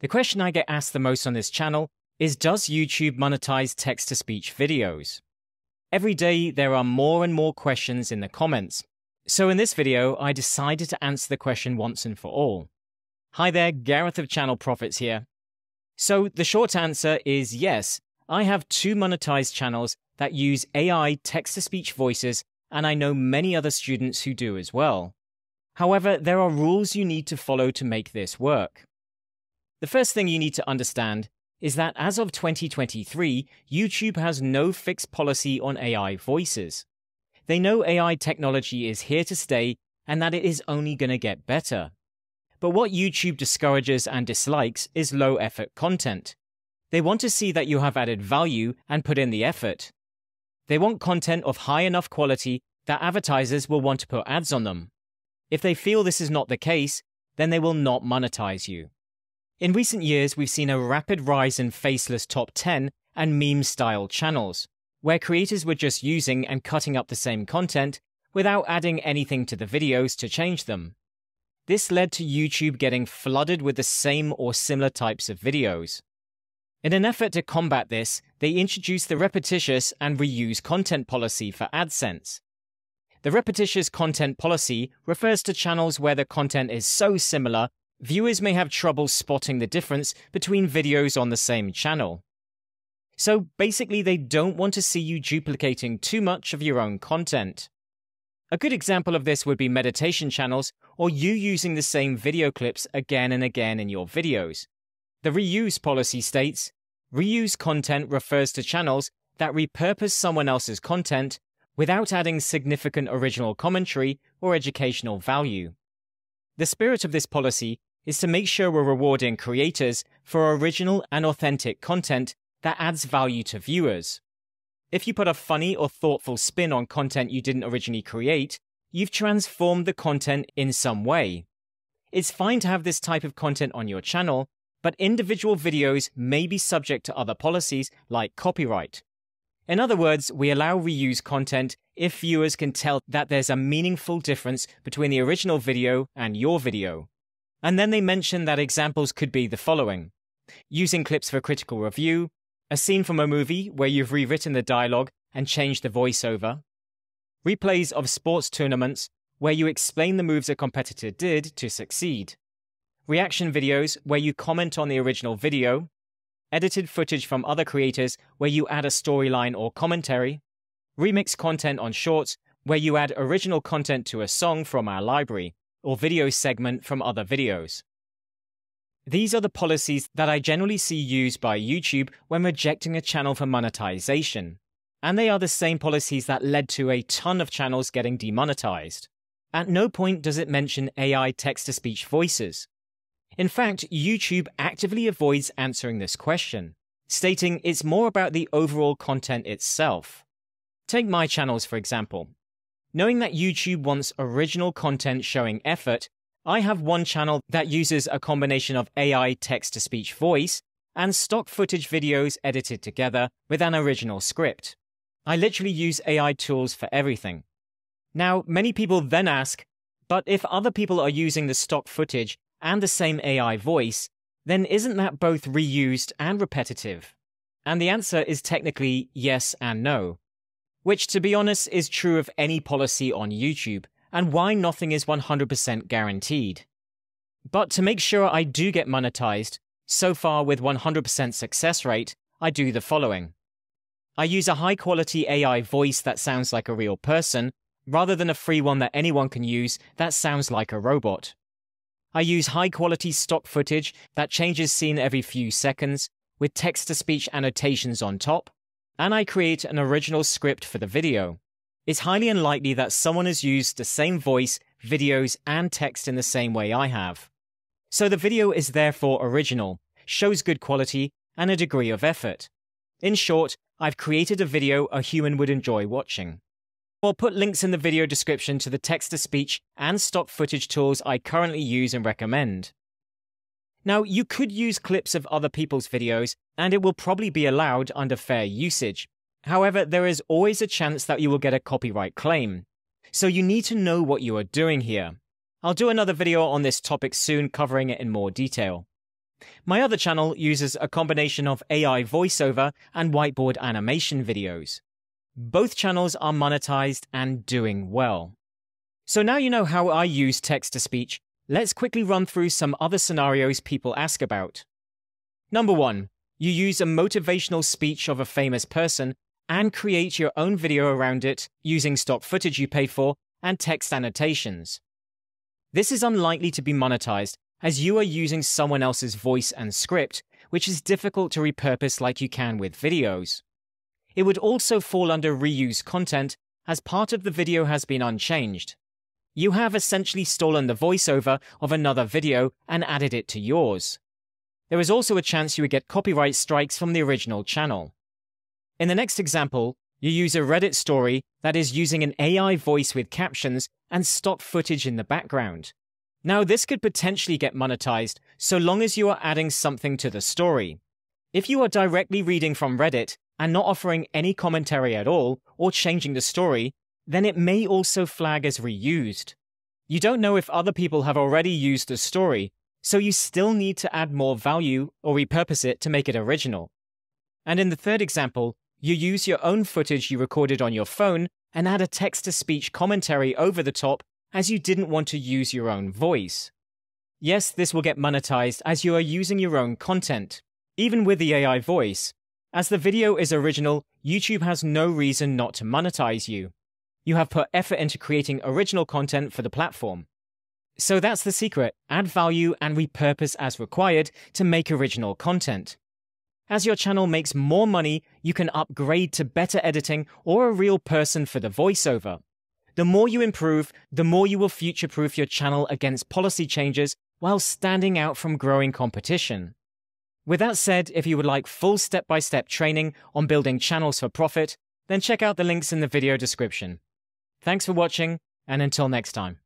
The question I get asked the most on this channel is, does YouTube monetize text-to-speech videos? Every day there are more and more questions in the comments. So in this video, I decided to answer the question once and for all. Hi there, Gareth of Channel Profits here. So the short answer is yes, I have two monetized channels that use AI text-to-speech voices, and I know many other students who do as well. However, there are rules you need to follow to make this work. The first thing you need to understand is that as of 2023, YouTube has no fixed policy on AI voices. They know AI technology is here to stay and that it is only going to get better. But what YouTube discourages and dislikes is low-effort content. They want to see that you have added value and put in the effort. They want content of high enough quality that advertisers will want to put ads on them. If they feel this is not the case, then they will not monetize you. In recent years, we've seen a rapid rise in faceless top 10 and meme-style channels, where creators were just using and cutting up the same content without adding anything to the videos to change them. This led to YouTube getting flooded with the same or similar types of videos. In an effort to combat this, they introduced the repetitious and reuse content policy for AdSense. The repetitious content policy refers to channels where the content is so similar, viewers may have trouble spotting the difference between videos on the same channel. So basically, they don't want to see you duplicating too much of your own content. A good example of this would be meditation channels or you using the same video clips again and again in your videos. The reuse policy states, reuse content refers to channels that repurpose someone else's content without adding significant original commentary or educational value. The spirit of this policy is to make sure we're rewarding creators for original and authentic content that adds value to viewers. If you put a funny or thoughtful spin on content you didn't originally create, you've transformed the content in some way. It's fine to have this type of content on your channel, but individual videos may be subject to other policies like copyright. In other words, we allow reuse content if viewers can tell that there's a meaningful difference between the original video and your video. And then they mention that examples could be the following: using clips for critical review, a scene from a movie where you've rewritten the dialogue and changed the voiceover, replays of sports tournaments where you explain the moves a competitor did to succeed, reaction videos where you comment on the original video, edited footage from other creators where you add a storyline or commentary, remix content on shorts where you add original content to a song from our library, or video segment from other videos. These are the policies that I generally see used by YouTube when rejecting a channel for monetization. And they are the same policies that led to a ton of channels getting demonetized. At no point does it mention AI text-to-speech voices. In fact, YouTube actively avoids answering this question, stating it's more about the overall content itself. Take my channels, for example. Knowing that YouTube wants original content showing effort, I have one channel that uses a combination of AI text-to-speech voice and stock footage videos edited together with an original script. I literally use AI tools for everything. Now, many people then ask, but if other people are using the stock footage and the same AI voice, then isn't that both reused and repetitive? And the answer is technically yes and no. Which, to be honest, is true of any policy on YouTube, and why nothing is 100% guaranteed. But to make sure I do get monetized, so far with 100% success rate, I do the following. I use a high-quality AI voice that sounds like a real person, rather than a free one that anyone can use that sounds like a robot. I use high-quality stock footage that changes scene every few seconds, with text-to-speech annotations on top, and I create an original script for the video. It's highly unlikely that someone has used the same voice, videos, and text in the same way I have. So the video is therefore original, shows good quality, and a degree of effort. In short, I've created a video a human would enjoy watching. I'll put links in the video description to the text-to-speech and stock footage tools I currently use and recommend. Now, you could use clips of other people's videos, and it will probably be allowed under fair usage. However, there is always a chance that you will get a copyright claim. So you need to know what you are doing here. I'll do another video on this topic soon covering it in more detail. My other channel uses a combination of AI voiceover and whiteboard animation videos. Both channels are monetized and doing well. So now you know how I use text-to-speech, let's quickly run through some other scenarios people ask about. Number 1. You use a motivational speech of a famous person and create your own video around it using stock footage you pay for and text annotations. This is unlikely to be monetized as you are using someone else's voice and script, which is difficult to repurpose like you can with videos. It would also fall under reuse content as part of the video has been unchanged. You have essentially stolen the voiceover of another video and added it to yours. There is also a chance you would get copyright strikes from the original channel. In the next example, you use a Reddit story that is using an AI voice with captions and stock footage in the background. Now, this could potentially get monetized so long as you are adding something to the story. If you are directly reading from Reddit and not offering any commentary at all or changing the story, then it may also flag as reused. You don't know if other people have already used the story, so you still need to add more value or repurpose it to make it original. And in the third example, you use your own footage you recorded on your phone and add a text-to-speech commentary over the top as you didn't want to use your own voice. Yes, this will get monetized as you are using your own content, even with the AI voice. As the video is original, YouTube has no reason not to monetize you. You have put effort into creating original content for the platform. So that's the secret: add value and repurpose as required to make original content. As your channel makes more money, you can upgrade to better editing or a real person for the voiceover. The more you improve, the more you will future-proof your channel against policy changes while standing out from growing competition. With that said, if you would like full step-by-step training on building channels for profit, then check out the links in the video description. Thanks for watching, and until next time.